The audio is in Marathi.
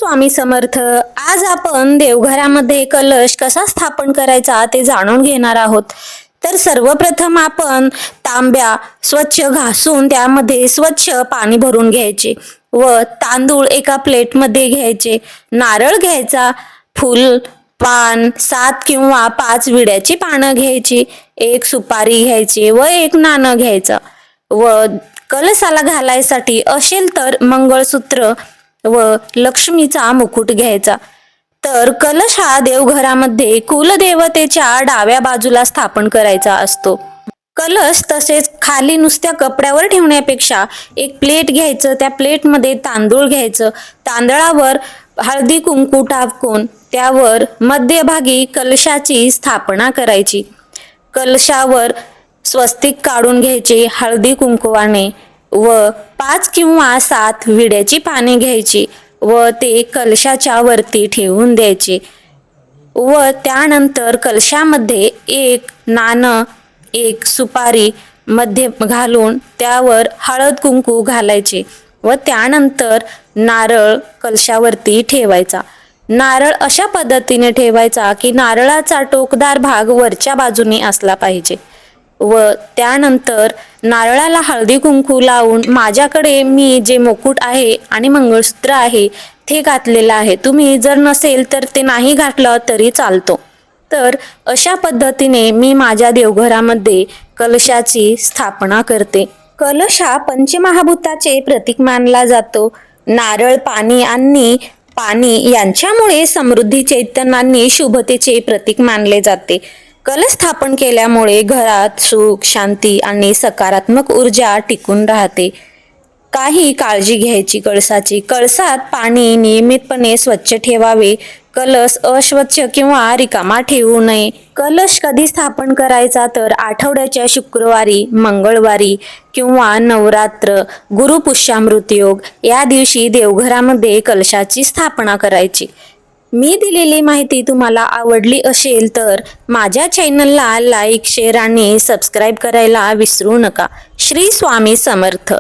स्वामी समर्थ. आज आपण देवघरामध्ये कलश कसा स्थापन करायचा ते जाणून घेणार आहोत. तर सर्वप्रथम आपण तांब्या स्वच्छ घासून त्यामध्ये स्वच्छ पाणी भरून घ्यायचे व तांदूळ एका प्लेटमध्ये घ्यायचे, नारळ घ्यायचा, फूल पान 7 किंवा 5 विड्याची पानं घ्यायची, एक सुपारी घ्यायची व एक नाणं घ्यायचं व कलशाला घालायसाठी असेल तर मंगळसूत्र व लक्ष्मीचा मुकुट घ्यायचा. तर कलश हा देवघरामध्ये कुलदेवतेच्या डाव्या बाजूला स्थापन करायचा असतो. कलश तसेच खाली नुसत्या कपड्यावर ठेवण्यापेक्षा एक प्लेट घ्यायचं, त्या प्लेटमध्ये तांदूळ घ्यायचं, तांदळावर हळदी कुंकू टाकून त्यावर मध्यभागी कलशाची स्थापना करायची. कलशावर स्वस्तिक काढून घ्यायचे हळदी कुंकवाने व 5 किंवा 7 विड्याची पाने घ्यायची व ते कलशाच्या वरती ठेवून द्यायचे व त्यानंतर कलशामध्ये एक नाणं, एक सुपारी मध्ये घालून त्यावर हळद कुंकू घालायचे व त्यानंतर नारळ कलशावरती ठेवायचा. नारळ अशा पद्धतीने ठेवायचा की नारळाचा टोकदार भाग वरच्या बाजूने असला पाहिजे व त्यानंतर नारळाला हळदी कुंकू लावून माझ्याकडे मी जे मुकुट आहे आणि मंगळसूत्र आहे ते घातलेलं आहे. तुम्ही जर नसेल तर ते नाही घातलं तरी चालतो. तर अशा पद्धतीने मी माझ्या देवघरामध्ये कलशाची स्थापना करते. कलश हा पंचमहाभूताचे प्रतीक मानला जातो. नारळ, पाणी आणि पाणी यांच्यामुळे समृद्धी, चैतन्याने शुभतेचे प्रतीक मानले जाते. कलश स्थापन केल्यामुळे घरात सुख, शांती आणि सकारात्मक ऊर्जा टिकून राहते. काही काळजी घ्यायची कळसाची. कळसात पाणी नियमितपणे स्वच्छ ठेवावे. कलश अस्वच्छ किंवा रिकामा ठेवू नये. कलश कधी स्थापन करायचा तर आठवड्याच्या शुक्रवारी, मंगळवारी किंवा नवरात्र, गुरुपुष्यामृत योग या दिवशी देवघरामध्ये कलशाची स्थापना करायची. मी दिलेली माहिती तुम्हाला आवडली असेल तर माझ्या चॅनलला लाईक, शेअर आणि सबस्क्राईब करायला विसरू नका. श्री स्वामी समर्थ.